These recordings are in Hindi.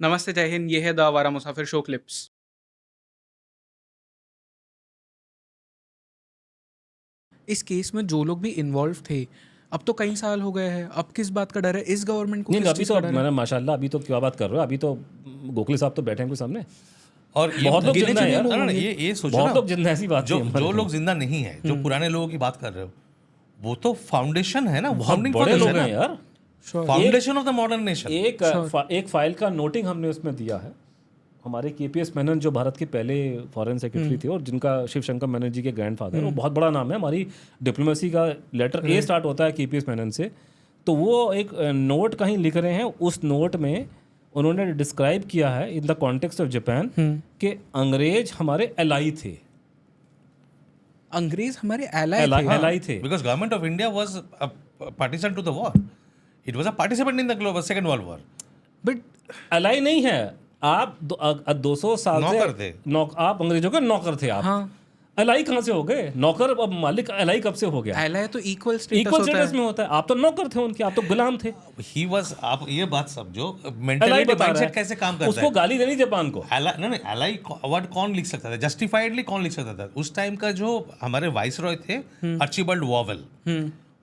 नमस्ते, जय हिंद। ये है द आवारा मुसाफिर शो क्लिप्स। इस केस में जो लोग भी इन्वॉल्व थे, अब तो कई साल हो गए हैं। अब किस बात का डर है? इस गवर्नमेंट को नहीं किस अभी चीज़ तो का डर है? मैंने माशाल्लाह अभी तो क्या बात कर रहे हो, अभी तो गोखले साहब तो बैठे हैं कोई सामने। और ये बहुत लोग गिने जिंदा है चुने यार, लोग ना, होंगे। ये सोचो बहुत ना, लोग जिंदा है, ऐसी बात जो नहीं है, जो मर लोग गए। जिंदा नहीं है, जो पुराने लोगों की बात कर रहे हो, वो तो फाउंडेशन है ना, बहुत फाउंडिंग बड़े फादर्स लोग है ना, हैं यार। Sure. Foundation of the modern nation. एक फाइल का नोटिंग हमने उसमें दिया है। हमारे केपीएस मेनन जो भारत के पहले फॉरेन सेक्रेटरी थे और जिनका शिव शंकर मेनन जी के ग्रैंडफादर, वो बहुत बड़ा नाम है हमारी डिप्लोमेसी का। लेटर ए स्टार्ट होता है केपीएस मेनन से। तो वो एक नोट कहीं लिख रहे हैं, उस नोट में उन्होंने डिस्क्राइब किया है in the context of Japan कि अंग्रेज हमारे एलाई थे। अंग्रेज हमारे एलाय थे। एलाई थे। Because government of India was participant to the war, it was a participant in the global second world war. But ally नहीं है आप। 200 साल से नौकर थे। आप अंग्रेजों के नौकर थे आप। हाँ, एलाई कहाँ से हो गए नौकर? अब मालिक एलाई कब से हो गया? एलाय तो इक्वल स्टेटस इक्वल होता स्टेटस है। में होता है। आप तो नौकर थे उनके, आप तो गुलाम थे। ही वाज, आप ये बात समझो, एलाई मेंटालिटी बता रहा माइंडसेट है कैसे काम करता उसको है। गाली देनी जापान को। नहीं, एलाई वर्ड कौन लिख सकता था? जस्टिफाइडली कौन लिख सकता था? उस टाइम का जो हमारे वाइसरॉय थे, Archibald Wavell,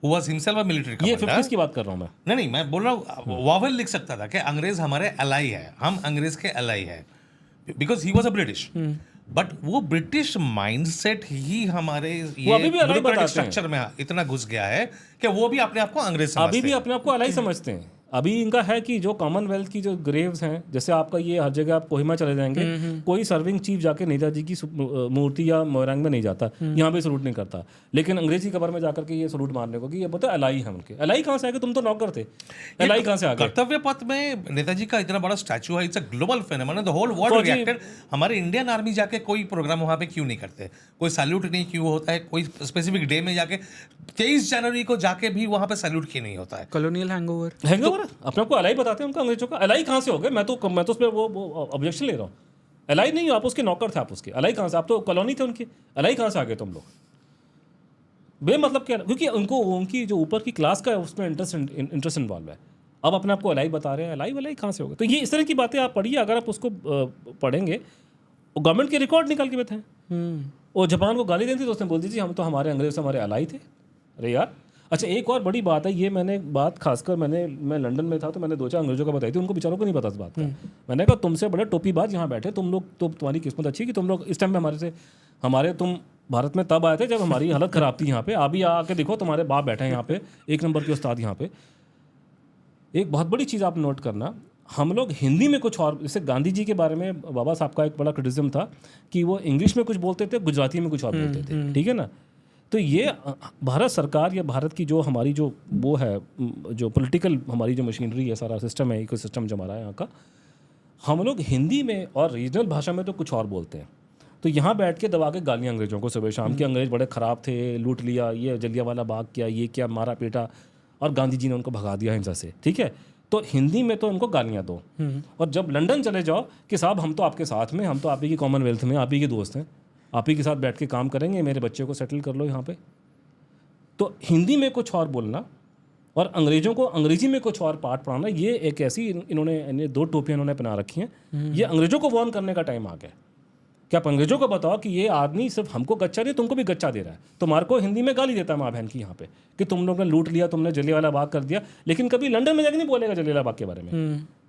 who was himself a military ये कमांडर। 50s की बात कर रहा हूँ मैं। नहीं, मैं बोल रहा हूँ वॉवेल लिख सकता था कि अंग्रेज हमारे एलाई है, हम अंग्रेज के एलाई है, because he was a British. But वो ब्रिटिश माइंडसेट ही हमारे वो अभी भी एलाई बताते हैं। स्ट्रक्चर में इतना घुस गया है कि वो भी अपने आप को अंग्रेज समझते अभी भी हैं। अपने आप को एलाई समझते हैं। अभी इनका है कि जो कॉमनवेल्थ की जो ग्रेव्स हैं, जैसे आपका ये हर जगह आप कोहिमा चले जाएंगे, कोई सर्विंग चीफ जाके नेताजी की मूर्ति या मोरंग में नहीं जाता, यहाँ पे सलूट नहीं करता। लेकिन अंग्रेजी कबर में जाकर के ये सलूट मारने को कि ये पता एलाई है उनके। एलाई कहाँ से आ गए? तुम तो नौकर थे, एलाई कहाँ से आ गए? कर्तव्य पथ में नेताजी का इतना बड़ा स्टैचू है, it's a global phenomenon, the whole world reacted. हमारे इंडियन आर्मी जाके कोई प्रोग्राम वहाँ पे क्यों नहीं करते? कोई सैल्यूट नहीं क्यों होता है? कोई स्पेसिफिक डे में जाके 23 जनवरी को जाके भी वहाँ पे सैल्यूट क्यों नहीं होता है? Colonial hangover. हैंगओवर अपने आप को एलाई बताते हैं उनका अंग्रेजों का। एलाई कहाँ से हो गए? मैं तो उस पर वो ऑब्जेक्शन ले रहा हूँ। एलाई नहीं हो आप, उसके नौकर थे आप उसके। एलाई कहाँ से? आप तो कॉलोनी थे उनकी। एलाई कहाँ से आ गए तुम लोग? बेमतलब क्या? क्योंकि उनको उनकी जो ऊपर की क्लास का है उसमें इंटरेस्ट इन्वॉल्व है। अब अपने आप को एलाई बता रहे हैं। एलाई वलाई कहाँ से हो गए? तो ये इस तरह की बातें आप पढ़िए। अगर आप उसको पढ़ेंगे, गवर्नमेंट के रिकॉर्ड निकाल के बताएं। और जापान को गाली देती तो उसने बोल दी जी हम तो हमारे अंग्रेज से हमारे एलाई थे। अरे यार। अच्छा, एक और बड़ी बात है, ये मैंने बात खासकर मैं लंदन में था तो मैंने 2-4 अंग्रेजों का बताई थी, उनको बेचारों को नहीं पता इस बात का। मैंने कहा तुमसे बड़े टोपीबाज यहाँ बैठे तुम लोग, तो तुम्हारी किस्मत अच्छी कि तुम लोग इस टाइम में तुम भारत में तब आए थे जब हमारी हालत ख़राब थी यहाँ पे। अभी आके देखो तुम्हारे बाप बैठे हैं यहाँ पे, एक नंबर के उस्ताद यहाँ पे। एक बहुत बड़ी चीज़ आप नोट करना, हम लोग हिंदी में कुछ और, जैसे गांधी जी के बारे में बाबा साहब का एक बड़ा क्रिटिसिज्म था कि वो इंग्लिश में कुछ बोलते थे, गुजराती में कुछ और बोलते थे, ठीक है ना। तो ये भारत सरकार या भारत की जो हमारी जो वो है, जो पॉलिटिकल हमारी जो मशीनरी है, सारा सिस्टम है, इको सिस्टम जो हमारा है यहाँ का, हम लोग हिंदी में और रीजनल भाषा में तो कुछ और बोलते हैं। तो यहाँ बैठ के दबा के गालियाँ अंग्रेज़ों को सुबह शाम, के अंग्रेज़ बड़े ख़राब थे, लूट लिया, ये जलियांवाला बाग किया, ये क्या, मारा पीटा, और गांधी जी ने उनको भगा दिया हिंसा से, ठीक है। तो हिंदी में तो उनको गालियाँ दो, और जब लंदन चले जाओ कि साहब हम तो आपके साथ में, हम तो आप ही की कॉमनवेल्थ में, आप ही के दोस्त हैं, आप ही के साथ बैठ के काम करेंगे, मेरे बच्चे को सेटल कर लो यहाँ पे। तो हिंदी में कुछ और बोलना और अंग्रेज़ों को अंग्रेजी में कुछ और पाठ पढ़ाना, ये एक ऐसी इन्होंने 2 टोपियाँ इन्होंने पहना रखी हैं। ये अंग्रेज़ों को वार्न करने का टाइम आ गया कि आप अंग्रेज़ों को बताओ कि ये आदमी सिर्फ हमको गच्चा नहीं, तुमको भी गच्चा दे रहा है। तुम्हारे को हिंदी में गाली देता है माँ बहन की यहाँ पे कि तुम लोग ने लूट लिया, तुमने जलियांवाला बाग कर दिया, लेकिन कभी लंदन में जाके नहीं बोलेगा जलियांवाला बाग के बारे में।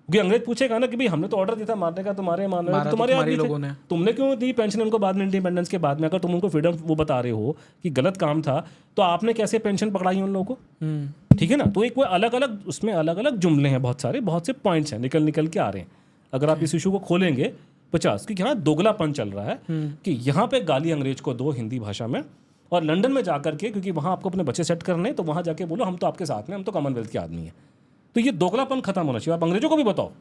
क्योंकि अंग्रेज पूछेगा ना कि भाई हमने तो ऑर्डर दिया था मारने का, तुम्हारे तुम्हारे आदमी लोगों थे, ने तुमने क्यों दी पेंशन उनको बाद में, इंडिपेंडेंस के बाद में? अगर तुम उनको फ्रीडम वो बता रहे हो कि गलत काम था, तो आपने कैसे पेंशन पकड़ाई उन लोगों को? ठीक है ना। तो एक वो अलग अलग उसमें अलग अलग जुमले हैं, बहुत से पॉइंट्स हैं निकल के आ रहे हैं। अगर आप इस इशू को खोलेंगे 50, क्योंकि यहाँ दोगलापन चल रहा है कि यहाँ पे गाली अंग्रेज को दो हिंदी भाषा में, और लंदन में जाकर के, क्योंकि वहाँ आपको अपने बच्चे सेट करने, तो वहाँ जाके बोलो हम तो आपके साथ में, हम तो कॉमनवेल्थ के आदमी हैं। तो ये दोगलापन खत्म होना चाहिए। आप अंग्रेजों को भी बताओ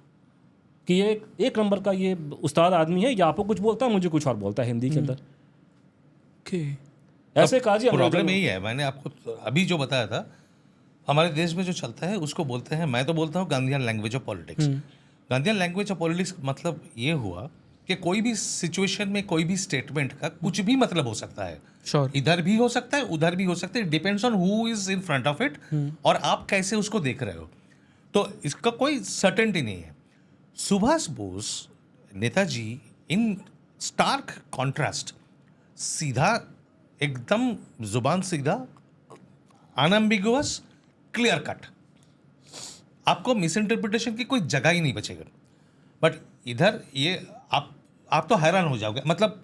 कि ये एक नंबर का ये उस्ताद आदमी है, या आपको कुछ बोलता है, मुझे कुछ और बोलता है हिंदी के अंदर। ऐसे कहा जी। प्रॉब्लम यही है, मैंने आपको अभी जो बताया था, हमारे देश में जो चलता है उसको बोलते हैं, मैं तो बोलता हूँ Gandhian language of politics. Gandhian language of politics मतलब ये हुआ कि कोई भी सिचुएशन में कोई भी स्टेटमेंट का कुछ भी मतलब हो सकता है। Sure. इधर भी हो सकता है, उधर भी हो सकता है, depends on who is in front of it और आप कैसे उसको देख रहे हो। तो इसका कोई सर्टेनिटी नहीं है। सुभाष बोस नेताजी इन स्टार्क कॉन्ट्रास्ट, सीधा, एकदम जुबान सीधा, अनएम्बिगुअस, क्लियर कट, आपको मिस इंटरप्रिटेशन की कोई जगह ही नहीं बचेगा। बट इधर ये आप तो हैरान हो जाओगे। मतलब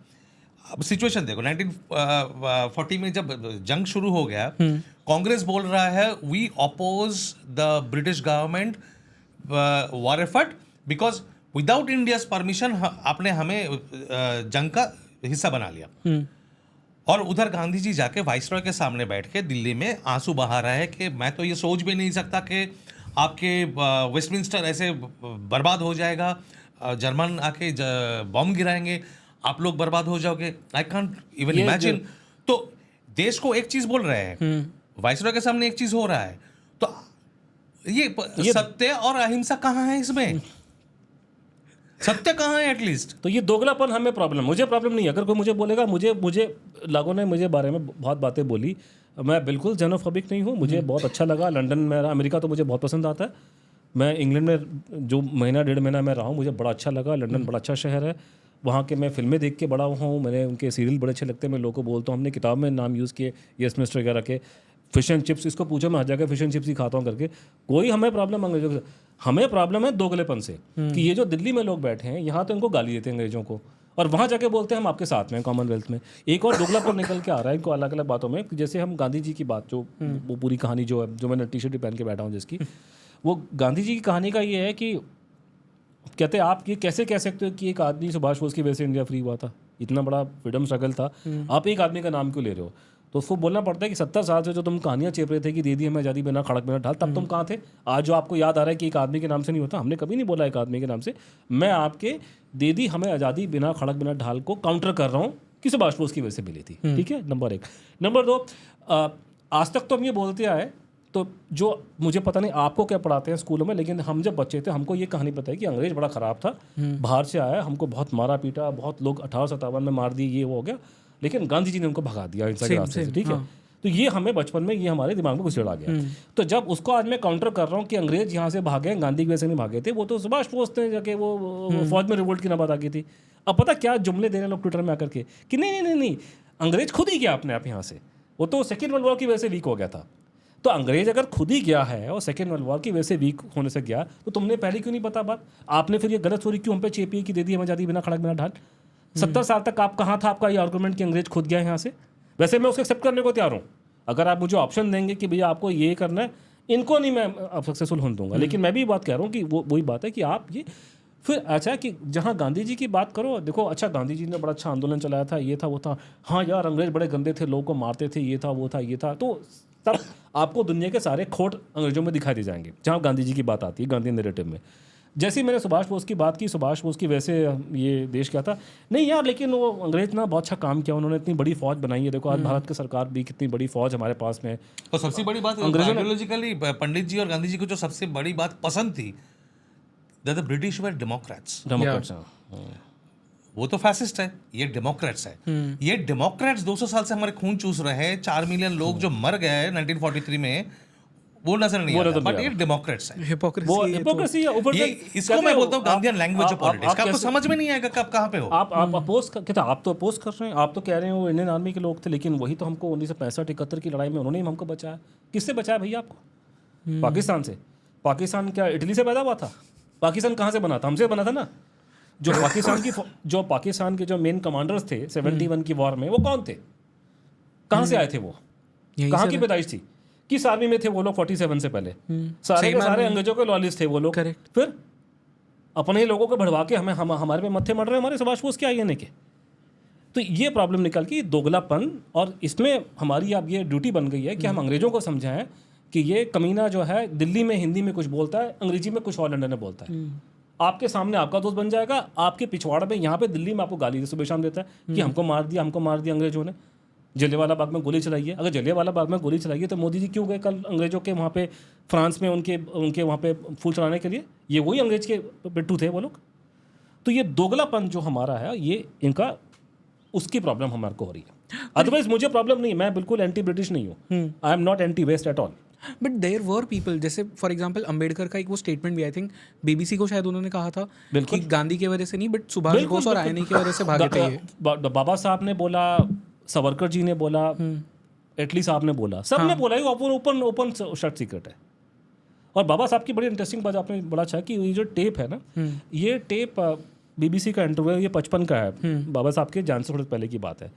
अब सिचुएशन देखो, 1940 में जब जंग शुरू हो गया, कांग्रेस बोल रहा है we oppose the British government war effort because without India's permission आपने हमें जंग का हिस्सा बना लिया। और उधर गांधी जी जाके वाइसरॉय के सामने बैठ के दिल्ली में आंसू बहा रहा है कि मैं तो ये सोच भी नहीं सकता कि आपके वेस्टमिंस्टर ऐसे बर्बाद हो जाएगा, जर्मन आके बॉम्ब गिराएंगे, आप लोग बर्बाद हो जाओगे, आई कांट इवन इमेजिन। तो देश को एक चीज बोल रहे हैं, वाइसरॉय के सामने एक चीज हो रहा है, तो ये सत्य और अहिंसा कहाँ है इसमें? सत्य कहाँ है एटलीस्ट? तो ये दोगलापन हमें प्रॉब्लम, मुझे प्रॉब्लम नहीं है। अगर कोई मुझे बोलेगा, मुझे लोगों ने मुझे बारे में बहुत बातें बोली, मैं बिल्कुल जेनोफोबिक नहीं हूँ, मुझे बहुत अच्छा लगा। लंदन में, अमेरिका तो मुझे बहुत पसंद आता है। मैं इंग्लैंड में जो महीना 1.5 महीना मैं रहा हूँ, मुझे बड़ा अच्छा लगा। लंदन बड़ा अच्छा शहर है, वहाँ के मैं फिल्में देख के बड़ा हुआ हूँ, मैंने उनके सीरियल बड़े अच्छे लगते हैं, मैं लोगों को बोलता हूँ। हमने किताब में नाम यूज़ किए यस मिस्टर वगैरह के। फिश एंड चिप्स, इसको पूछो, मैं हर जगह फिश एंड चिप्स ही खाता हूँ करके। कोई हमें प्रॉब्लम अंग्रेजों से, हमें प्रॉब्लम है दोगलेपन से, कि ये जो दिल्ली में लोग बैठे हैं, यहाँ तो इनको गाली देते हैं अंग्रेजों को, और वहाँ जाके बोलते हैं हम आपके साथ में कॉमनवेल्थ में। एक और दोगलापन निकल के आ रहा है इनको अलग अलग बातों में। जैसे हम गांधी जी की बात, जो वो पूरी कहानी जो है, जो मैंने टी शर्ट पहन के बैठा हूँ जिसकी, वो गांधी जी की कहानी का ये है कि कहते हैं आप ये कैसे कह सकते हो कि एक आदमी सुभाष बोस की वजह से इंडिया फ्री हुआ था, इतना बड़ा फ्रीडम स्ट्रगल था, आप एक आदमी का नाम क्यों ले रहे हो? तो उसको बोलना पड़ता है कि 70 साल से जो तुम कहानियाँ चेप रहे थे कि दे दी हमें आज़ादी बिना खड़क बिना ढाल, तब तुम कहाँ थे? आज जो आपको याद आ रहा है कि एक आदमी के नाम से नहीं होता, हमने कभी नहीं बोला एक आदमी के नाम से। मैं आपके दे दी हमें आज़ादी बिना खड़क बिना ढाल को काउंटर कर रहा हूँ कि सुभाष बोस की वजह से मिली थी। ठीक है, नंबर 1। नंबर 2, आज तक तो हम ये बोलते आए, तो जो मुझे पता नहीं आपको क्या पढ़ाते हैं स्कूलों में, लेकिन हम जब बच्चे थे हमको ये कहानी पता है कि अंग्रेज बड़ा ख़राब था, बाहर से आया, हमको बहुत मारा पीटा, बहुत लोग 1857 में मार दिए, ये वो हो गया, लेकिन गांधी जी ने उनको भगा दिया हिंसा के रास्ते से। ठीक है, तो ये हमें बचपन में ये हमारे दिमाग में घुसेड़ आ गया। तो जब उसको आज मैं काउंटर कर रहा हूँ कि अंग्रेज यहाँ से भागे, गांधी की वजह से नहीं भागे थे, वो तो सुभाष बोस थे जाके वो फौज में रिवोल्ट की नौबत आ गई थी। अब पता क्या जुमले दे रहे हैं लोग ट्विटर में आकर के कि नहीं अंग्रेज खुद ही गया अपने आप यहाँ से, वो तो सेकेंड वर्ल्ड वॉर की वजह से वीक हो गया था। तो अंग्रेज अगर खुद ही गया है और सेकेंड वर्ल्ड वॉर की वजह से वीक होने से गया, तो तुमने पहले क्यों नहीं पता बात? आपने फिर ये गलत स्टोरी क्यों हम पे चेपी कि दे दी हमें आज़ादी बिना खड़क बिना ढाल? 70 साल तक आप कहाँ था आपका ये आर्गूमेंट कि अंग्रेज खुद गया यहाँ से? वैसे मैं उसको एक्सेप्ट करने को तैयार हूँ, अगर आप मुझे ऑप्शन देंगे कि भैया आपको ये करना है, इनको नहीं मैं अब सक्सेसफुल होने दूंगा। लेकिन मैं भी बात कह रहा हूँ कि वो वही बात है कि आप ये फिर अच्छा कि जहाँ गांधी जी की बात करो, देखो अच्छा गांधी जी ने बड़ा अच्छा आंदोलन चलाया था, ये था वो था, हाँ यार अंग्रेज बड़े गंदे थे, लोगों को मारते थे, ये था वो था ये था, तो तब आपको दुनिया के सारे खोट अंग्रेजों में दिखाई दे जाएंगे जहाँ गांधी जी की बात आती है गांधी नैरेटिव में। जैसे ही मैंने सुभाष बोस की बात की, सुभाष बोस की वैसे ये देश क्या था, नहीं यार लेकिन वो अंग्रेज ना बहुत अच्छा काम किया, उन्होंने इतनी बड़ी फौज बनाई है, देखो आज भारत की सरकार भी कितनी बड़ी फौज हमारे पास में है। और सबसे बड़ी बात आइडियोलॉजिकली पंडित जी और गांधी जी को जो सबसे बड़ी बात पसंद थी, that the British were Democrats. वो तो फैसिस्ट है, ये डेमोक्रेट्स है। ये डेमोक्रेट्स 200 साल से हमारे खून चूस रहे हैं, 4 मिलियन लोग जो मर गए हैं 1943 में, वो नजर नहीं आता, बट ये डेमोक्रेट्स है। हिपोक्रेसी है ऊपर ये इसको मैं बोलता हूँ गांधीयन लैंग्वेज ऑफ पॉलिटिक्स। आपको समझ में नहीं आएगा कब कहाँ पे हो। आप अपोज कहते, आप तो अपोज कर रहे हैं, आप तो कह रहे हैं वो इंडियन आर्मी के लोग थे, लेकिन वही तो हमको 1965-71 की लड़ाई में उन्होंने ही हमको बचाया। किससे बचाया भैया आपको? पाकिस्तान से। पाकिस्तान क्या इटली से पैदा हुआ था? पाकिस्तान कहाँ से बना था? हमसे बना था ना। जो पाकिस्तान के जो मेन कमांडर्स थे 71 की वॉर में, वो कौन थे? कहाँ से आए थे वो? कहाँ की पैदाइश थी? किस आर्मी में थे वो लोग 47 से पहले? सारे के सारे अंग्रेजों के लॉयलिस्ट थे वो लोग। फिर अपने ही लोगों को भड़वा के हमारे में मत्थे मर रहे हैं हमारे सुभाष बोस के आईएनए के। तो ये प्रॉब्लम निकल की दोगलापन, और इसमें हमारी अब ये ड्यूटी बन गई है कि हम अंग्रेजों को समझाएं कि ये कमीना जो है दिल्ली में हिंदी में कुछ बोलता है, अंग्रेजी में कुछ और लंदन में बोलता है, आपके सामने आपका दोस्त बन जाएगा, आपके पिछवाड़े में यहाँ पे दिल्ली में आपको गाली सुबह शाम देता है कि हमको मार दिया अंग्रेजों ने, जलियांवाला बाग में गोली चलाई है। अगर जलियांवाला बाग में गोली चलाई है तो मोदी जी क्यों गए कल अंग्रेजों के वहाँ पे फ्रांस में उनके वहाँ पे फूल चढ़ाने के लिए? ये वही अंग्रेज के पिट्ठू थे वो लोग। तो ये दोगलापन जो हमारा है, ये इनका उसकी प्रॉब्लम हमारे को हो रही है। अदरवाइज मुझे प्रॉब्लम नहीं, मैं बिल्कुल एंटी ब्रिटिश नहीं हूँ। I am not anti west at all. But there were people, जैसे फॉर एग्जांपल अंबेडकर का एक वो स्टेटमेंट भी आई थिंक BBC को शायद उन्होंने कहा था कि गांधी की वजह से नहीं बट सुभाष बोस और आयनी की वजह से भागे थे ये। बाबा साहब ने बोला, सावरकर जी ने बोला, एटली साहब ने बोला, सब ने बोला, ओपन ओपन शर्ट सीक्रेट है। और बाबा साहब की बड़ी इंटरेस्टिंग बात आपने बड़ा अच्छा कि ये जो टेप है ना, ये टेप BBC का इंटरव्यू ये 55 का है, बाबा साहब के जान से थोड़ी पहले की बात है।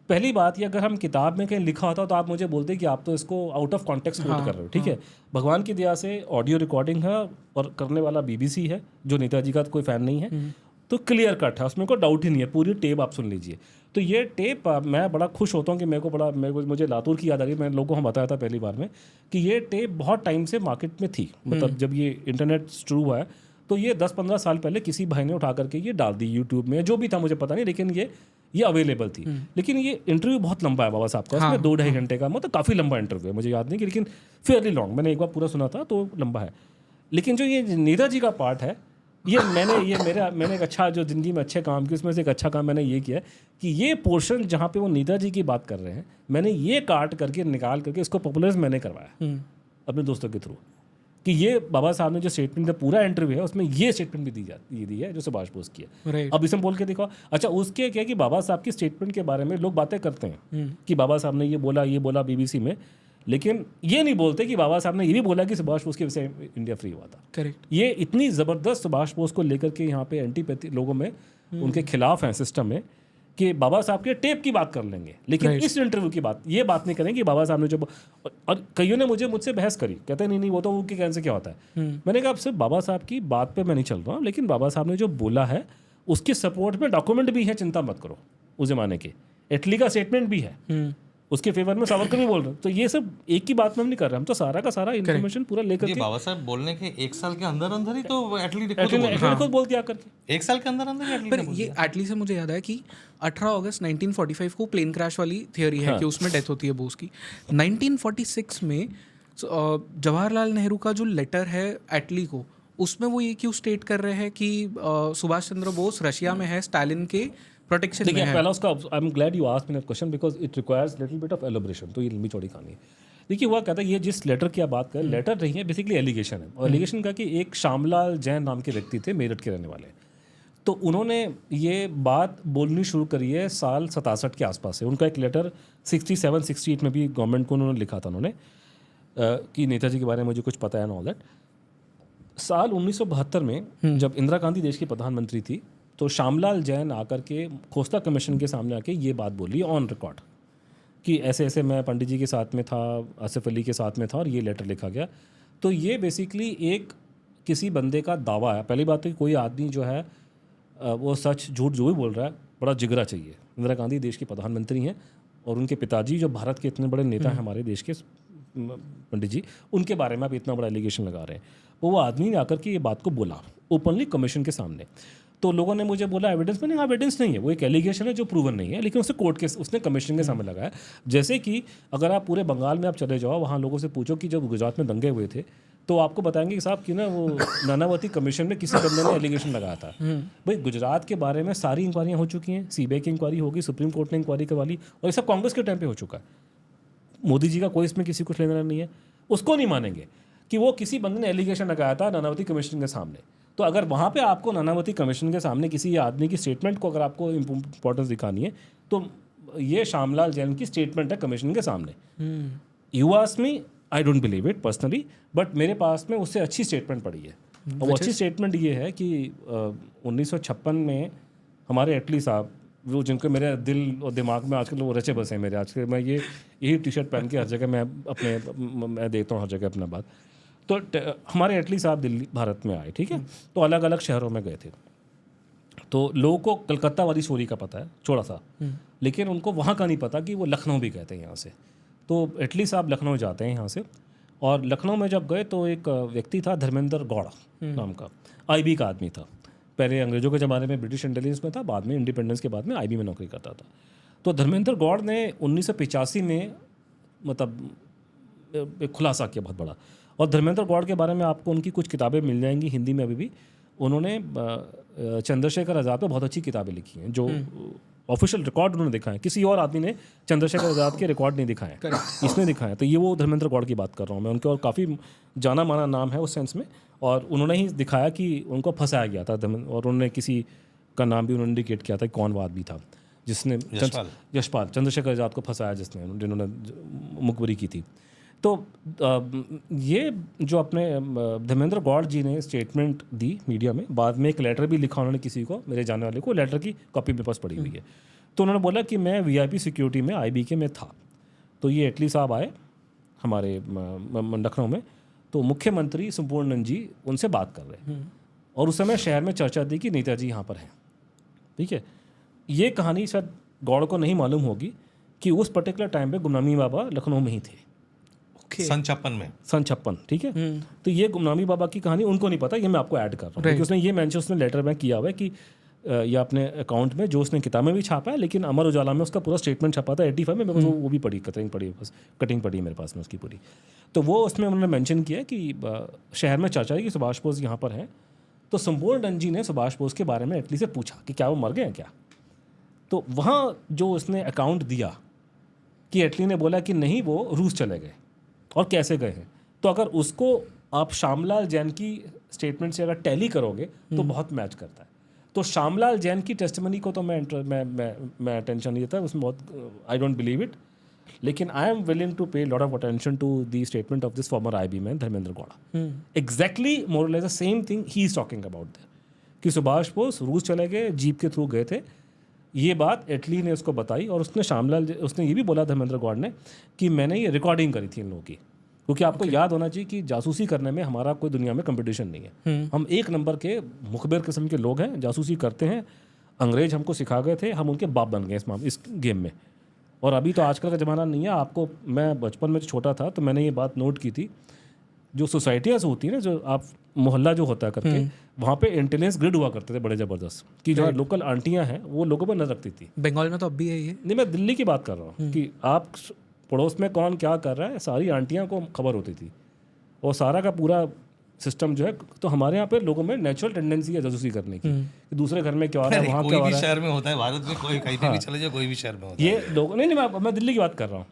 पहली बात ये, अगर हम किताब में कहीं लिखा होता तो आप मुझे बोलते कि आप तो इसको आउट ऑफ कॉन्टेक्स्ट कोट कर रहे हो, ठीक है। भगवान की दया से ऑडियो रिकॉर्डिंग है और करने वाला BBC है, जो नेताजी का कोई फ़ैन नहीं है, तो क्लियर कट है, उसमें कोई डाउट ही नहीं है। पूरी टेप आप सुन लीजिए। तो ये टेप मैं बड़ा खुश होता हूँ कि मुझे लातूर की याद आ रही। मैंने लोगों को बताया था पहली बार में कि ये टेप बहुत टाइम से मार्केट में थी, मतलब जब ये इंटरनेट शुरू हुआ है तो ये 10-15 साल पहले किसी भाई ने उठा करके ये डाल दी यूट्यूब में, जो भी था मुझे पता नहीं, लेकिन ये अवेलेबल थी। लेकिन ये इंटरव्यू बहुत लंबा है बाबा साहब का, इसमें 2-2.5 घंटे का, मतलब काफ़ी लंबा इंटरव्यू है, मुझे याद नहीं कि, लेकिन फेयरली लॉन्ग, मैंने एक बार पूरा सुना था तो लंबा है। लेकिन जो ये नेताजी का पार्ट है, मैंने एक अच्छा, जो ज़िंदगी में अच्छे काम किए उसमें से एक अच्छा काम मैंने ये किया कि ये पोर्शन जहाँ पे वो नेताजी की बात कर रहे हैं, मैंने ये काट करके निकाल करके इसको पॉपुलर मैंने करवाया अपने दोस्तों के थ्रू, कि ये बाबा साहब ने जो स्टेटमेंट का पूरा इंटरव्यू है उसमें ये स्टेटमेंट भी दी है जो सुभाष बोस की है। अब इसमें बोल के देखो, अच्छा उसके क्या कि बाबा साहब की स्टेटमेंट के बारे में लोग बातें करते हैं कि बाबा साहब ने ये बोला BBC में, लेकिन ये नहीं बोलते कि बाबा साहब ने ये भी बोला कि सुभाष बोस की वजह से इंडिया फ्री हुआ था। करेक्ट। ये इतनी ज़बरदस्त सुभाष बोस को लेकर के यहाँ पे एंटीपैथी लोगों में, उनके खिलाफ हैं सिस्टम में, कि बाबा साहब के टेप की बात कर लेंगे, लेकिन इस इंटरव्यू की बात ये बात नहीं करेंगे कि बाबा साहब ने जो, और कईयों ने मुझसे बहस करी, कहते हैं नहीं वो तो उनके कहने से क्या होता है। मैंने कहा अब सिर्फ बाबा साहब की बात पे मैं नहीं चल रहा हूँ, लेकिन बाबा साहब ने जो बोला है उसके सपोर्ट में डॉक्यूमेंट भी है, चिंता मत करो। उस जमाने के एटली का स्टेटमेंट भी है, उसके फेवर में सावरकर भी बोल रहे हैं। तो ये सब एक ही बात में हम नहीं कर रहे, हम तो सारा का सारा इन्फॉर्मेशन पूरा लेकर के, बाबा साहब बोलने के 1 साल के अंदर अंदर ही तो एटली खुद बोल दिया करके 1 साल के अंदर अंदर ही पर ये एटली से मुझे याद है कि 18 अगस्त 1945 को प्लेन क्रैश वाली थियोरी है कि उसमें डेथ होती है बोस की। 1946 में जवाहरलाल नेहरू का जो लेटर है एटली को, उसमें वो ये क्यों स्टेट कर रहे हैं कि सुभाष चंद्र बोस रशिया में है, स्टालिन के प्रोटेक्शन में है। पहला उसका, I am glad you asked me that question because it requires little bit of elaboration. तो ये लंबी चौड़ी कहानी है। देखिए हुआ कहता है, ये जिस लेटर की आप बात करें, लेटर नहीं है, बेसिकली एलिगेशन है। और एलिगेशन का कि एक श्यामलाल जैन नाम के व्यक्ति थे, मेरठ के रहने वाले, तो उन्होंने ये बात बोलनी शुरू करी है साल 67 के आसपास से। उनका एक लेटर 67-68 में भी गवर्नमेंट को उन्होंने लिखा था उन्होंने, कि नेताजी के बारे में मुझे कुछ पता है, ऑल दैट। साल 1972 में जब इंदिरा गांधी देश की प्रधानमंत्री थी, तो श्यामलाल जैन आकर के खोस्ता कमीशन के सामने आके ये बात बोली ऑन रिकॉर्ड कि ऐसे ऐसे मैं पंडित जी के साथ में था, आसिफ अली के साथ में था, और ये लेटर लिखा गया। तो ये बेसिकली एक किसी बंदे का दावा है। पहली बात तो कि कोई आदमी जो है वो सच झूठ जो भी बोल रहा है, बड़ा जिगरा चाहिए। इंदिरा गांधी देश की प्रधानमंत्री हैं और उनके पिताजी जो भारत के इतने बड़े नेता हैं हमारे देश के, पंडित जी, उनके बारे में आप इतना बड़ा एलिगेशन लगा रहे हैं। वो आदमी ने आकर के ये बात को बोला ओपनली कमीशन के सामने। तो लोगों ने मुझे बोला एविडेंस, मैंने एविडेंस नहीं है, वो एक एलिगेशन है जो प्रूवन नहीं है, लेकिन उसने कमीशन के सामने लगाया। जैसे कि अगर आप पूरे बंगाल में आप चले जाओ, वहाँ लोगों से पूछो कि जब गुजरात में दंगे हुए थे, तो आपको बताएंगे कि साहब कि ना वो नानावती कमीशन में किसी बंदे ने एलिगेशन लगाया था। भाई गुजरात के बारे में सारी इंक्वायरियाँ हो चुकी हैं, CBI की इंक्वायरी होगी, सुप्रीम कोर्ट ने इंक्वायरी करवा ली, और ये सब कांग्रेस के टाइम पे हो चुका है। मोदी जी का कोई इसमें किसी कुछ लेना नहीं है। उसको नहीं मानेंगे कि वो किसी बंदे ने एलिगेशन लगाया था नानावती कमीशन के सामने। तो अगर वहाँ पे आपको नानावती कमीशन के सामने किसी आदमी की स्टेटमेंट को अगर आपको इंपॉर्टेंस दिखानी है, तो ये श्यामलाल जैन की स्टेटमेंट है कमीशन के सामने। You ask me, I don't believe it personally, but मेरे पास में उससे अच्छी स्टेटमेंट पड़ी है। और वो अच्छी स्टेटमेंट ये है कि 1956 में हमारे एटली साहब, वो जिनको मेरे दिल और दिमाग में आजकल वो रचे बसे हैं मेरे, आजकल मैं यही टी-शर्ट पहन के हर जगह मैं देखता हूँ हर जगह अपना बात। तो हमारे एटली साहब दिल्ली भारत में आए, ठीक है, तो अलग अलग शहरों में गए थे। तो लोगों को कलकत्ता वाली स्टोरी का पता है थोड़ा सा, लेकिन उनको वहाँ का नहीं पता कि वो लखनऊ भी गए थे यहाँ से। तो एटली साहब लखनऊ जाते हैं यहाँ से, और लखनऊ में जब गए तो एक व्यक्ति था धर्मेंद्र गौड़ नाम का, IB का आदमी था। पहले अंग्रेजों के ज़माने में ब्रिटिश इंटेलिजेंस में था, बाद में इंडिपेंडेंस के बाद में IB में नौकरी करता था। तो धर्मेंद्र गौड़ ने 1985 में मतलब एक खुलासा किया बहुत बड़ा। और धर्मेंद्र गौड़ के बारे में आपको उनकी कुछ किताबें मिल जाएंगी हिंदी में अभी भी। उन्होंने चंद्रशेखर आज़ाद पर बहुत अच्छी किताबें लिखी हैं, जो ऑफिशियल रिकॉर्ड उन्होंने दिखाए, किसी और आदमी ने चंद्रशेखर आज़ाद के रिकॉर्ड नहीं दिखाए, इसने दिखाया। तो ये वो धर्मेंद्र गौड़ की बात कर रहा हूँ मैं, उनके और काफ़ी जाना माना नाम है उस सेंस में, और उन्होंने ही दिखाया कि उनको फंसाया गया था, और उन्होंने किसी का नाम भी उन्होंने इंडिकेट किया था कौन वो आदमी था जिसने यशपाल चंद्रशेखर आज़ाद को फंसाया, जिन्होंने मुखबरी की थी। तो ये जो अपने धर्मेंद्र गौड़ जी ने स्टेटमेंट दी मीडिया में, बाद में एक लेटर भी लिखा उन्होंने किसी को, मेरे जानने वाले को, लेटर की कॉपी मेरे पास पड़ी हुई है। तो उन्होंने बोला कि मैं वीआईपी सिक्योरिटी में IBK में था, तो ये एटली साहब आए हमारे लखनऊ में, तो मुख्यमंत्री संपूर्णनंद जी उनसे बात कर रहे हैं, और उस समय शहर में चर्चा थी कि नेताजी यहाँ पर हैं। ठीक है, ये कहानी शायद गौड़ को नहीं मालूम होगी कि उस पर्टिकुलर टाइम पे गुमनामी बाबा लखनऊ में ही थे, सन 56। ठीक है, तो ये गुमनामी बाबा की कहानी उनको नहीं पता, ये मैं आपको ऐड कर रहा हूँ क्योंकि उसने ये मेंशन उसने लेटर में किया हुआ है कि ये अपने अकाउंट में जो उसने किताब में भी छापा है, लेकिन अमर उजाला में उसका पूरा स्टेटमेंट छपा था 85 में, मेरे पास वो भी पढ़ी, कटिंग पड़ी मेरे पास में उसकी पूरी। तो वो उसमें उन्होंने मेंशन किया कि शहर में चर्चा है कि सुभाष बोस यहाँ पर हैं, तो संपूर्णनंद जी ने सुभाष बोस के बारे में एटली से पूछा कि क्या वो मर गए हैं क्या। तो वहाँ जो उसने अकाउंट दिया कि एटली ने बोला कि नहीं, वो रूस चले गए, और कैसे गए हैं। तो अगर उसको आप श्यामलाल जैन की स्टेटमेंट से अगर टैली करोगे तो बहुत मैच करता है। तो श्यामलाल जैन की टेस्टिमनी को तो मैं अटेंशन नहीं देता, उसमें बहुत आई डोंट बिलीव इट, लेकिन I am willing to pay lot of attention to the statement of this former IB man Dharmendra Gowda. Exactly more और less the same thing he is talking about that, कि सुभाष बोस रूस चले गए, जीप के थ्रू गए थे। ये बात एटली ने उसको बताई, और उसने ये भी बोला धर्मेंद्र गौड़ ने कि मैंने ये रिकॉर्डिंग करी थी इन लोगों की, क्योंकि आपको याद होना चाहिए कि जासूसी करने में हमारा कोई दुनिया में कंपटीशन नहीं है। हम एक नंबर के मुखबिर किस्म के लोग हैं, जासूसी करते हैं, अंग्रेज हमको सिखा गए थे, हम उनके बाप बन गए इस गेम में। और अभी तो आजकल का ज़माना नहीं है। आपको, मैं बचपन में छोटा था तो मैंने ये बात नोट की थी, जो सोसाइटियाँ होती है ना, जो आप मोहल्ला जो होता है करके, वहाँ पे इंटेलिजेंस ग्रिड हुआ करते थे बड़े ज़बरदस्त, कि जो लोकल आंटियाँ हैं वो लोगों पर नजर रखती थी। बंगाल में तो अब भी है ये। हम्म। नहीं, मैं दिल्ली की बात कर रहा हूँ कि आप पड़ोस में कौन क्या कर रहा है, सारी आंटियाँ को खबर होती थी, और सारा का पूरा सिस्टम जो है। तो हमारे यहाँ पे लोगों में नेचुरल टेंडेंसी है जासूसी करने की, कि दूसरे घर में क्या हो रहा है, वहाँ क्या हो रहा है। शहर में होता है, भारत में कोई कहीं पे भी चले जाए, कोई भी शहर में होता है ये लोग नहीं, मैं दिल्ली की बात कर रहा हूँ।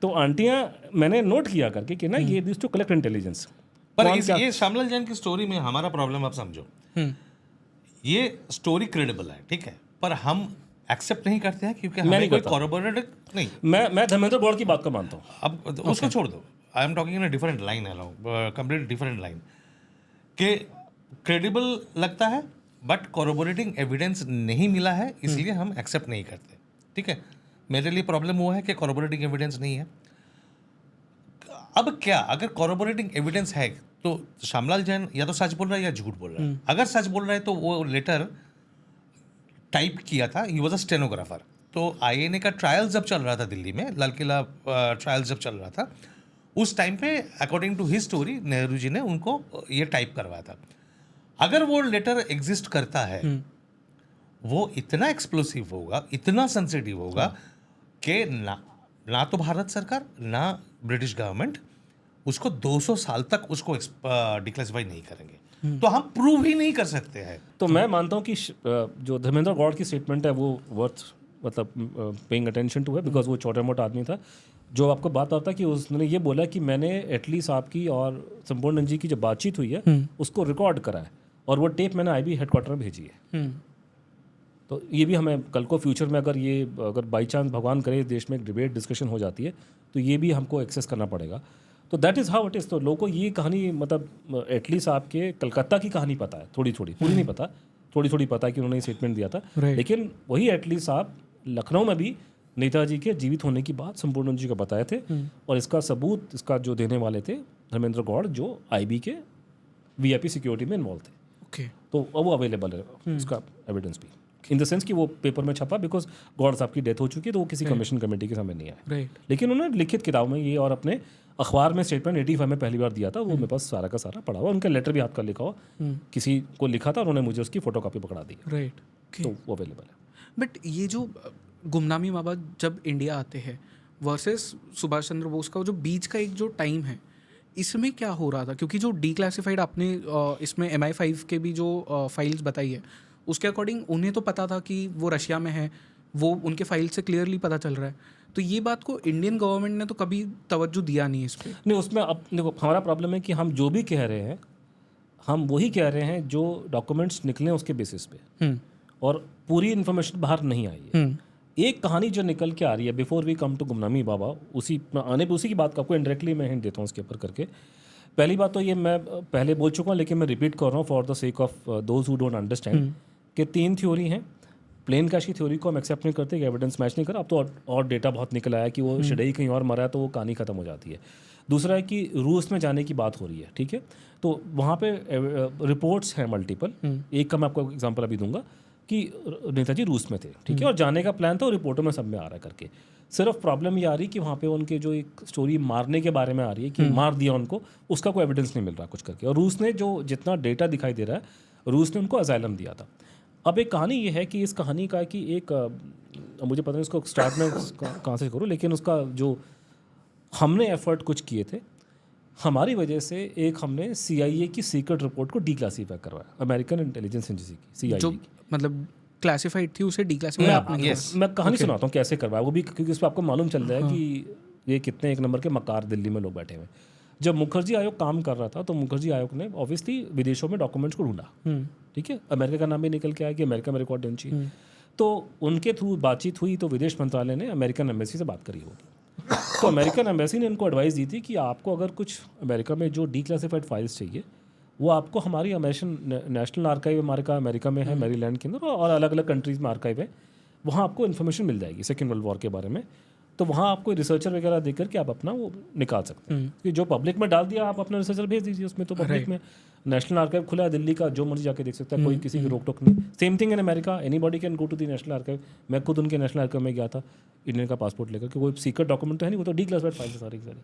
तो आंटियाँ मैंने नोट किया करके कि ना, ये दिस टू कलेक्ट इंटेलिजेंस। पर ये श्यामलाल जैन की स्टोरी में हमारा प्रॉब्लम आप समझो, ये स्टोरी क्रेडिबल है, ठीक है, पर हम एक्सेप्ट नहीं करते हैं क्योंकि हमें कोई कॉरबोरेटेड नहीं। मैं धर्मेंद्र गौड़ की बात को मानता हूँ। अब उसको छोड़ दो, I am talking in a different line, complete different line, के क्रेडिबल लगता है बट कॉरबोरेटिंग एविडेंस नहीं मिला है, इसलिए हम एक्सेप्ट नहीं करते। ठीक है, मेरे लिए प्रॉब्लम वो है कि कॉरबोरेटिंग एविडेंस नहीं है। अब क्या, अगर कॉरबोरेटिंग एविडेंस है तो श्यामलाल जैन या तो सच बोल रहा है या झूठ बोल रहा है। अगर सच बोल रहा है तो वो लेटर टाइप किया था, ही वॉज अ स्टेनोग्राफर। तो INA का ट्रायल जब चल रहा था दिल्ली में, लाल किला ट्रायल जब चल रहा था, उस टाइम पे according to his story Nehru ji ने उनको ये टाइप करवाया था। अगर वो लेटर एग्जिस्ट करता है, वो इतना एक्सप्लोसिव होगा, इतना सेंसिटिव होगा कि ना तो भारत सरकार ना ब्रिटिश गवर्नमेंट उसको 200 साल तक उसको डिक्लासिफाई नहीं करेंगे, तो हम प्रूव ही नहीं कर सकते हैं। तो मैं मानता हूँ कि जो धर्मेंद्र गौड़ की स्टेटमेंट है वो वर्थ, मतलब पेइंग अटेंशन टू है, बिकॉज वो छोटा मोटा आदमी था। जो आपको बात आता कि उसने ये बोला कि मैंने एटली साहब की और संपूर्णनंद जी की जो बातचीत हुई है उसको रिकॉर्ड करा है, और वो टेप मैंने IB हेडक्वार्टर में भेजी है। तो ये भी हमें कल को फ्यूचर में अगर बाई चांस भगवान करे देश में एक डिबेट डिस्कशन हो जाती है, तो ये भी हमको एक्सेस करना पड़ेगा। तो that is how it is. तो लोगों को ये कहानी, मतलब एटली साहब के कलकत्ता की कहानी पता है, थोड़ी थोड़ी, पूरी नहीं पता, थोड़ी थोड़ी पता है कि उन्होंने स्टेटमेंट दिया था। लेकिन वही एटली साहब लखनऊ में भी नेताजी के जीवित होने की बात संपूर्णनंद जी को बताए थे, और इसका सबूत, इसका जो देने वाले थे धर्मेंद्र गौड़, जो IB के VIP सिक्योरिटी में इन्वॉल्व थे। ओके, तो वो अवेलेबल है उसका एविडेंस भी, इन द सेंस कि वो पेपर में छपा, बिकॉज गौड़ साहब की डेथ हो चुकी है, तो वो किसी कमीशन कमेटी के सामने नहीं आया। राइट। लेकिन उन्होंने लिखित किताब में ये, और अपने अखबार में स्टेटमेंट 85 में पहली बार दिया था, वो मेरे पास सारा का सारा पड़ा हुआ। उनका लेटर भी हाथ का लिखा हुआ, किसी को लिखा था, उन्होंने मुझे उसकी फोटोकॉपी पकड़ा दी। राइट, तो वो अवेलेबल है। बट ये जो गुमनामी बाबा जब इंडिया आते हैं वर्सेस सुभाष चंद्र बोस का जो बीच का एक जो टाइम है, इसमें क्या हो रहा था? क्योंकि जो डिक्लासिफाइड आपने इसमें MI5 के भी जो फाइल्स बताई है, उसके अकॉर्डिंग उन्हें तो पता था कि वो रशिया में है, वो उनके फाइल से क्लियरली पता चल रहा है। तो ये बात को इंडियन गवर्नमेंट ने तो कभी तवज्जो दिया नहीं इस पर। नहीं, उसमें अब देखो हमारा प्रॉब्लम है कि हम जो भी कह रहे हैं हम वही कह रहे हैं जो डॉक्यूमेंट्स निकले उसके बेसिस पे, और पूरी इन्फॉर्मेशन बाहर नहीं आई है। एक कहानी जो निकल के आ रही है, before we come to Gumnami Baba, उसी आने पे उसी की बात आपको इंडायरेक्टली मैं हिंट देता हूँ उसके ऊपर करके। पहली बात तो ये मैं पहले बोल चुका हूँ लेकिन मैं रिपीट कर रहा हूँ for the sake of those who don't understand, कि 3 थ्योरी हैं। प्लेन कैश की थ्योरी को हम एक्सेप्ट नहीं करते कि एविडेंस मैच नहीं करा। अब तो और डेटा बहुत निकल आया कि वो शडई कहीं और मरा है तो वो कहानी खत्म हो जाती है। दूसरा है कि रूस में जाने की बात हो रही है, ठीक है, तो वहाँ पे रिपोर्ट्स हैं मल्टीपल। एक का मैं आपको एग्जांपल अभी दूंगा कि नेताजी रूस में थे, ठीक है, और जाने का प्लान था और रिपोर्टों में सब में आ रहा है करके। सिर्फ प्रॉब्लम ये आ रही कि वहाँ पे उनके जो एक स्टोरी मारने के बारे में आ रही है कि मार दिया उनको, उसका कोई एविडेंस नहीं मिल रहा कुछ करके। और रूस ने जो जितना डेटा दिखाई दे रहा है, रूस ने उनको अजाइलम दिया था। अब एक कहानी ये है कि इस कहानी का कि एक मुझे पता नहीं इसको स्टार्ट में कहाँ से करूँ, लेकिन उसका जो हमने एफर्ट कुछ किए थे, हमारी वजह से एक हमने CIA की सीक्रेट रिपोर्ट को डीक्लासीफाई करवाया, अमेरिकन इंटेलिजेंस एजेंसी की CIA जो की। मतलब क्लासिफाइड थी उसे डीक्लासिफाई आपने किया। मैं कहानी सुनाता हूँ कैसे करवाया वो भी, क्योंकि उस पर आपको मालूम चल रहा है कि ये कितने एक नंबर के मकार दिल्ली में लोग बैठे हुए। जब मुखर्जी आयोग काम कर रहा था तो मुखर्जी आयोग ने ऑब्वियसली विदेशों में डॉक्यूमेंट्स को ढूंढा, ठीक है, अमेरिका का नाम भी निकल के आया कि अमेरिका में रिकॉर्ड देनी चाहिए। तो उनके थ्रू बातचीत हुई तो विदेश मंत्रालय ने अमेरिकन एम्बेसी से बात करी होगी। तो अमेरिकन एम्बेसी ने उनको एडवाइस दी थी कि आपको अगर कुछ अमेरिका में जो डीक्लासिफाइड फाइल्स चाहिए वो आपको हमारी अमेरिकन नेशनल आर्काइव हमारा अमेरिका में है, मैरीलैंड के अंदर, और अलग अलग कंट्रीज़ में आर्काइव है, वहाँ आपको इन्फॉर्मेशन मिल जाएगी सेकेंड वर्ल्ड वॉर के बारे में। तो वहाँ आपको रिसर्चर वगैरह देकर के आप अपना वो निकाल सकते हैं कि जो पब्लिक में डाल दिया आप अपना रिसर्चर भेज दीजिए उसमें। तो पब्लिक में नेशनल आर्काइव खुला है दिल्ली का, जो मर्जी जाके देख सकता है, कोई किसी की रोक टोक नहीं। Same thing in America, anybody can go to the national archive. मैं खुद उनके नेशनल आर्काइव में गया था इंडियन का पासपोर्ट लेकर, कि कोई सीक्रेट डॉक्यूमेंट तो है नहीं, वो तो डीक्लासिफाइड फाइल्स सारी की सारी,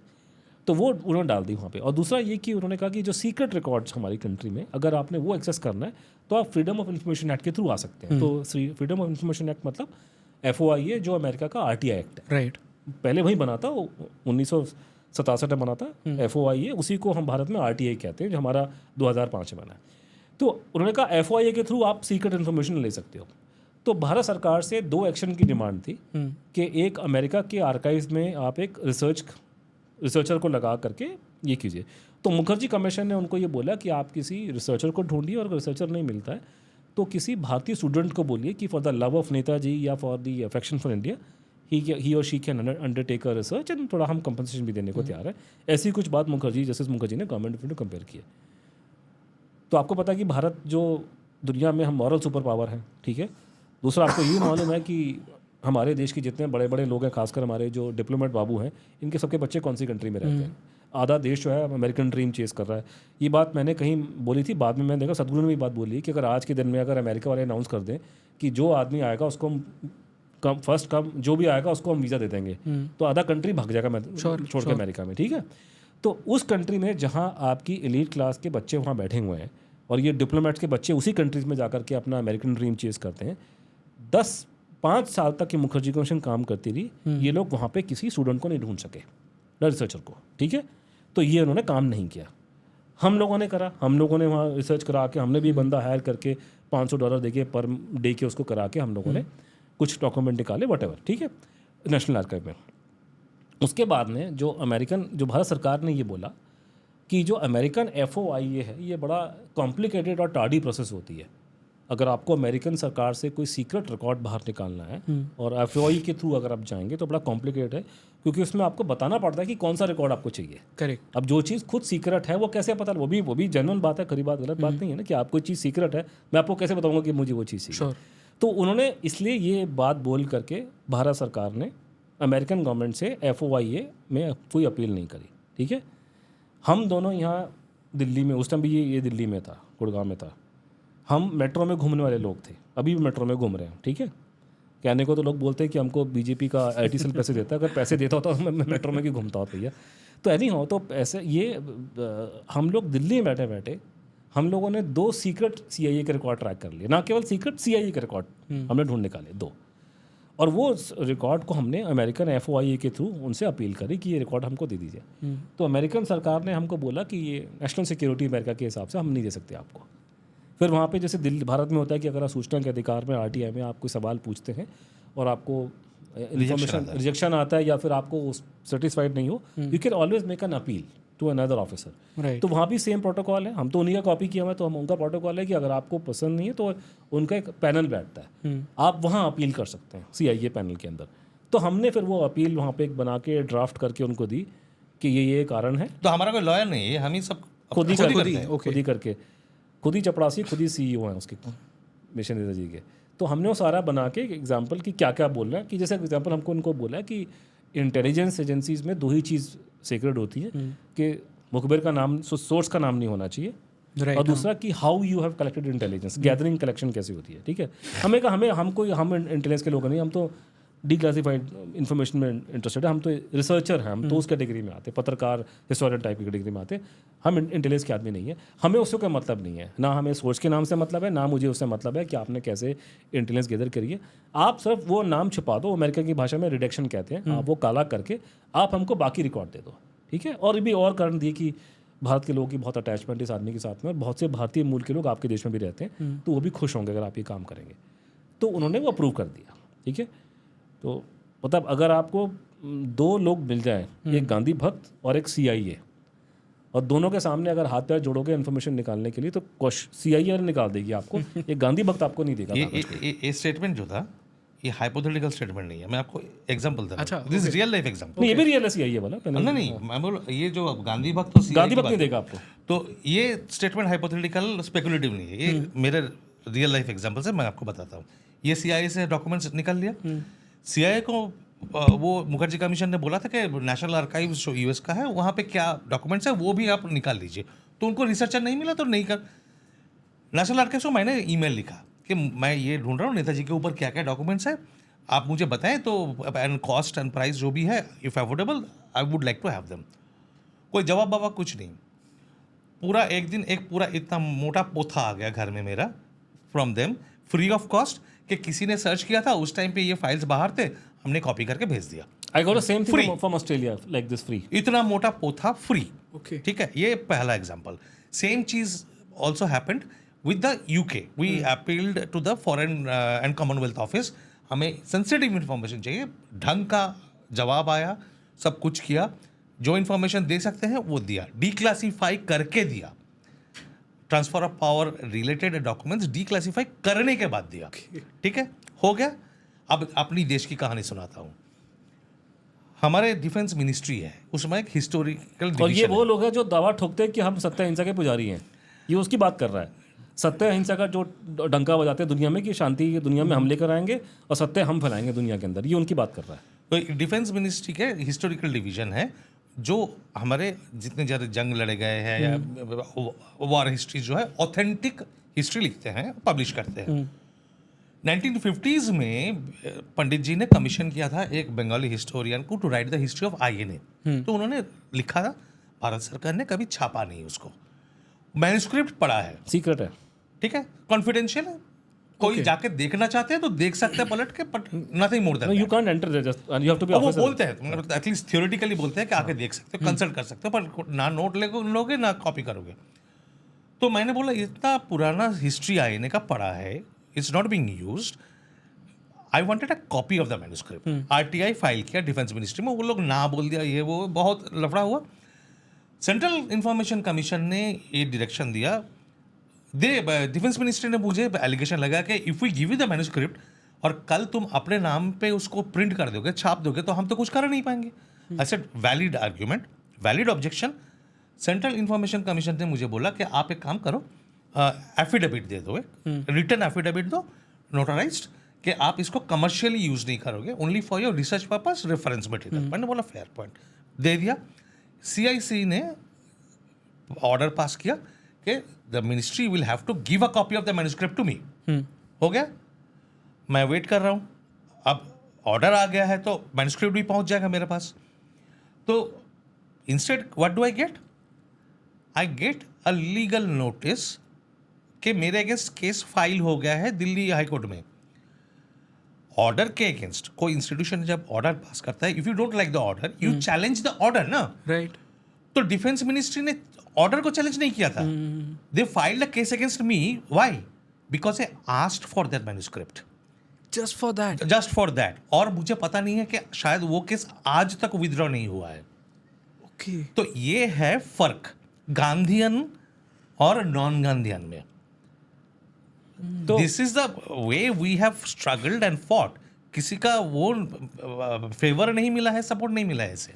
तो वो उन्होंने डाल दी वहाँ पे। और दूसरा ये कि उन्होंने कहा कि जो सीक्रेट रिकॉर्ड्स हमारी कंट्री में अगर आपने वो एक्सेस करना है तो आप फ्रीडम ऑफ इंफॉर्मेशन एक्ट के थ्रू आ सकते हैं। तो फ्रीडम ऑफ इंफॉर्मेशन एक्ट मतलब FOIA जो अमेरिका का RTI एक्ट है, राइट, पहले वही बना था, 1967 में बना था FOIA, उसी को हम भारत में RTI कहते हैं, जो हमारा 2005 में बना है। तो उन्होंने कहा FOIA के थ्रू आप सीक्रेट इन्फॉर्मेशन ले सकते हो। तो भारत सरकार से 2 एक्शन की डिमांड थी कि एक अमेरिका के आर्काइव्स में आप एक रिसर्चर को लगा करके ये कीजिए। तो मुखर्जी कमीशन ने उनको ये बोला कि आप किसी रिसर्चर को ढूंढिए, और अगर रिसर्चर नहीं मिलता है तो किसी भारतीय स्टूडेंट को बोलिए कि for the love of Netaji या for the affection for India he और she can undertake a research and थोड़ा हम कंपनसेशन भी देने को तैयार है। ऐसी कुछ बात जस्टिस मुखर्जी ने गवर्नमेंट में कंपेयर किया। तो आपको पता है कि भारत जो दुनिया में हम मॉरल सुपर पावर हैं, ठीक है। दूसरा आपको ये मालूम है कि हमारे देश के जितने बड़े बड़े लोग हैं, खासकर हमारे जो डिप्लोमेट बाबू हैं, इनके सबके बच्चे कौन सी कंट्री में रहते हैं। आधा देश जो है अमेरिकन ड्रीम चेस कर रहा है। ये बात मैंने कहीं बोली थी, बाद में मैंने देखा सदगुरु ने भी बात बोली कि अगर आज के दिन में अगर अमेरिका वाले अनाउंस कर दें कि जो आदमी आएगा उसको हम फर्स्ट कम जो भी आएगा उसको हम वीज़ा दे देंगे, तो आधा कंट्री भाग जाएगा छोड़ के अमेरिका में, ठीक है। तो उस कंट्री में जहाँ आपकी एलीट क्लास के बच्चे वहाँ बैठे हुए हैं और ये डिप्लोमेट्स के बच्चे उसी कंट्रीज़ में जाकर के अपना अमेरिकन ड्रीम चेस करते हैं, 5 साल तक ये मुखर्जी कमीशन काम करती रही, ये लोग वहाँ पे किसी स्टूडेंट को नहीं ढूंढ सके, न रिसर्चर को, ठीक है। तो ये उन्होंने काम नहीं किया, हम लोगों ने करा। हम लोगों ने वहाँ रिसर्च करा के, हमने भी बंदा हायर करके $500 देके पर डे के उसको करा के हम लोगों ने कुछ डॉक्यूमेंट निकाले, वटेवर, ठीक है, नेशनल आर्काइव में। उसके बाद में जो भारत सरकार ने ये बोला कि जो अमेरिकन FOIA है ये बड़ा कॉम्प्लिकेटेड और टार्डी प्रोसेस होती है। अगर आपको अमेरिकन सरकार से कोई सीक्रेट रिकॉर्ड बाहर निकालना है और FOIA के थ्रू अगर आप जाएंगे तो बड़ा कॉम्प्लिकेटेड है, क्योंकि उसमें आपको बताना पड़ता है कि कौन सा रिकॉर्ड आपको चाहिए। करेक्ट। अब जो चीज़ खुद सीक्रेट है वो कैसे पता, वो भी जेन्युइन बात है, खरी बात, गलत बात नहीं है ना, कि आपको चीज़ सीक्रेट है, मैं आपको कैसे बताऊंगा कि मुझे वो चीज़ चाहिए। तो उन्होंने इसलिए ये बात बोल करके भारत सरकार ने अमेरिकन गवर्नमेंट से FOIA में कोई अपील नहीं करी, ठीक है। हम दोनों यहाँ दिल्ली में, उस टाइम भी ये दिल्ली में था, गुड़गांव में था, हम मेट्रो में घूमने वाले लोग थे, अभी भी मेट्रो में घूम रहे हैं, ठीक है। कहने को तो लोग बोलते हैं कि हमको BJP का IT सेल पैसे देता है, अगर पैसे देता होता तो मैं मेट्रो में क्यों घूमता होता भैया। तो एनी हो, तो ऐसे ये हम लोग दिल्ली में बैठे बैठे हम लोगों ने 2 सीक्रेट CIA के रिकॉर्ड ट्रैक कर लिए, ना केवल सीक्रेट CIA के रिकॉर्ड हमने ढूंढ निकाले 2, और वो रिकॉर्ड को हमने अमेरिकन FOIA के थ्रू उनसे अपील करी कि ये रिकॉर्ड हमको दे दीजिए। तो अमेरिकन सरकार ने हमको बोला कि ये नेशनल सिक्योरिटी अमेरिका के हिसाब से हम नहीं दे सकते आपको। फिर वहाँ पे जैसे दिल्ली भारत में होता है कि अगर आप सूचना के अधिकार में RTI में आप कोई सवाल पूछते हैं और आपको इन्फॉर्मेशन रिजेक्शन आता है या फिर आपको सेटिस्फाइड नहीं हो, you can always make an appeal to another officer. Right. तो वहाँ भी सेम प्रोटोकॉल है, हम तो उन्हीं का कॉपी किया हुआ है, तो हम उनका प्रोटोकॉल है कि अगर आपको पसंद नहीं है तो उनका एक पैनल बैठता है, आप वहाँ अपील कर सकते हैं CIA पैनल के अंदर। तो हमने फिर वो अपील वहाँ पे एक बना के ड्राफ्ट करके उनको दी कि ये कारण है। तो हमारा कोई लॉयर नहीं है, हम ही सब खुद ही करते हैं। खुद ही करके खुद ही चपड़ासी, खुद ही CEO हैं उसके मिशन नेता जी के। तो हमने वो सारा बना के एग्जाम्पल कि क्या क्या बोलना है, कि जैसे एग्जाम्पल हमको उनको बोला है कि इंटेलिजेंस एजेंसीज में 2 ही चीज़ सीक्रेट होती है कि मुखबिर का नाम, सोर्स का नाम नहीं होना चाहिए, और दूसरा कि how you have collected intelligence, gathering collection कैसे होती है। ठीक है, हम इंटेलिजेंस के लोग नहीं, हम तो डिक्लासिफाइड इन्फॉर्मेशन में इंटरेस्टेड है, हम तो रिसर्चर हैं, हम तो उस कैटेगरी में आते हैं, पत्रकार हिस्टोरियन टाइप की कैटेगरी में आते हैं। हम इंटेलिजेंस के आदमी नहीं है, हमें उससे कोई मतलब नहीं है, ना हमें सोर्स के नाम से मतलब है, ना मुझे उससे मतलब है कि आपने कैसे इंटेलिजेंस गैदर करी है। आप सिर्फ वो नाम छुपा दो, अमेरिका की भाषा में रिडक्शन कहते हैं, आप वो काला करके आप हमको बाकी रिकॉर्ड दे दो। ठीक है, और भी और कारण दिए कि भारत के लोगों की बहुत अटैचमेंट इस आदमी के साथ में, और बहुत से भारतीय मूल के लोग आपके देश में भी रहते हैं, तो वो भी खुश होंगे अगर आप ये काम करेंगे। तो उन्होंने वो अप्रूव कर दिया। ठीक है, तो मतलब अगर आपको 2 लोग मिल जाएं, एक गांधी भक्त और एक CIA, और दोनों के सामने अगर हाथ पैर जोड़ोगे इन्फॉर्मेशन निकालने के लिए, तो CIA निकाल देगी आपको, एक गांधी भक्त आपको नहीं देगा। ये स्टेटमेंट जो था, ये हाइपोथेटिकल स्टेटमेंट नहीं है, मैं आपको एग्जांपल देता हूं। अच्छा, this is real life example. नहीं, ये भी रियल है CIA वाला। नहीं, मैं बोल ये जो गांधी भक्त तो गांधी भक्त नहीं देगा आपको। तो ये स्टेटमेंट हाइपोथेटिकल स्पेकुलेटिव नहीं है, ये मेरे रियल लाइफ एग्जांपल से मैं आपको बताता हूँ। ये CIA से डॉक्यूमेंट्स निकल लिया, CIA को वो मुखर्जी कमीशन ने बोला था कि नेशनल आर्काइव्स जो US का है वहाँ पे क्या डॉक्यूमेंट्स है वो भी आप निकाल लीजिए। तो उनको रिसर्चर नहीं मिला तो नहीं कर। नेशनल आर्काइव्स को मैंने ईमेल लिखा कि मैं ये ढूंढ रहा हूँ नेताजी के ऊपर क्या क्या डॉक्यूमेंट्स है, आप मुझे बताएं, तो एंड कॉस्ट एंड प्राइस जो भी है, if affordable I would like to have them. कोई जवाब बाबा कुछ नहीं। पूरा एक दिन एक पूरा इतना मोटा पोथा आ गया घर में मेरा from them, free of cost, कि किसी ने सर्च किया था उस टाइम पे ये फाइल्स बाहर थे, हमने कॉपी करके भेज दिया। I got the same thing from Australia, like this free. इतना मोटा पोथा फ्री। ओके। ठीक है, ये पहला एग्जांपल। सेम चीज also happened with the UK। We appealed to the foreign and commonwealth office, हमें सेंसिटिव इन्फॉर्मेशन चाहिए, ढंग का जवाब आया, सब कुछ किया, जो इन्फॉर्मेशन दे सकते हैं वो दिया, डिक्लासीफाई करके दिया। Transfer of power related documents declassify करने के बाद दिया। ठीक है, हो गया। अब अपनी देश की कहानी सुनाता हूँ। हमारे डिफेंस मिनिस्ट्री है, उसमें एक हिस्टोरिकल, और ये वो लोग हैं जो दावा ठोकते हैं कि हम सत्य अहिंसा के पुजारी हैं, ये उसकी बात कर रहा है। सत्य अहिंसा का जो डंका बजाते हैं दुनिया में कि शांति की दुनिया में हम लेकर आएंगे और सत्य हम फैलाएंगे दुनिया के अंदर, ये उनकी बात कर रहा है। तो डिफेंस मिनिस्ट्री के हिस्टोरिकल डिवीजन है, जो हमारे जितने ज़्यादा जंग लड़े गए हैं या वॉर हिस्ट्री जो है, ऑथेंटिक हिस्ट्री लिखते हैं, पब्लिश करते हैं। 1950s में पंडित जी ने कमीशन किया था एक बंगाली हिस्टोरियन को to write the history of INA। तो उन्होंने लिखा था, भारत सरकार ने कभी छापा नहीं उसको, मैन्युस्क्रिप्ट पड़ा है, सीक्रेट है। ठीक है, कॉन्फिडेंशियल है, कोई जाके देखना चाहते हैं तो देख सकते हैं पलट के, but nothing more than you can't enter there, just you have to be वो ऑफिसर। बोलते हैं, एटलीस्ट थियोरेटिकली बोलते हैं कि आके देख सकते हो, कंसल्ट कर सकते हो, पर ना नोट लोगे ना कॉपी करोगे। तो मैंने बोला इतना पुराना हिस्ट्री INA का पड़ा है, it's not being used, I wanted a copy of the manuscript. RTI file किया डिफेंस मिनिस्ट्री में, वो लोग ना बोल दिया, ये वो बहुत लफड़ा हुआ। सेंट्रल इंफॉर्मेशन कमीशन ने ये डायरेक्शन दिया, डिफेंस मिनिस्ट्री ने मुझे एलिगेशन लगा कि if we give you the manuscript और कल तुम अपने नाम पे उसको प्रिंट कर दोगे, छाप दोगे, तो हम तो कुछ कर नहीं पाएंगे। I said valid argument, valid objection. Central information commission ने मुझे बोला कि आप एक काम करो, एफिडेविट दे दो, एक रिटन एफिडेविट दो नोटराइज्ड, कि आप इसको कमर्शियली यूज नहीं करोगे, only for your research purpose, reference material. मैंने बोला फेयर पॉइंट, दे दिया। CIC ने ऑर्डर पास किया कि the ministry will have to give a copy of the manuscript to me. हो गया, मैं वेट कर रहा हूँ, अब ऑर्डर आ गया है तो मैन्युस्क्रिप्ट भी पहुँच जाएगा मेरे पास। तो instead what do I get? I get a legal notice कि मेरे अगेंस्ट केस फाइल हो गया है दिल्ली हाई कोर्ट में। ऑर्डर के अगेंस्ट कोई इंस्टीट्यूशन जब ऑर्डर पास करता है, if you don't like the order, you challenge the order ना, राइट। तो डिफेंस मिनिस्ट्री ने ऑर्डर को चैलेंज नहीं किया था. They filed a case against me. Why? Because I asked for that manuscript, just for that. Just for that. और मुझे पता नहीं है कि शायद वो केस आज तक विथड्रॉ नहीं हुआ है. ओके. तो ये है फर्क गांधीयन और नॉन गांधीयन में. तो this is the way we have struggled and fought. किसी का वो फेवर नहीं मिला है, सपोर्ट नहीं मिला है इसे.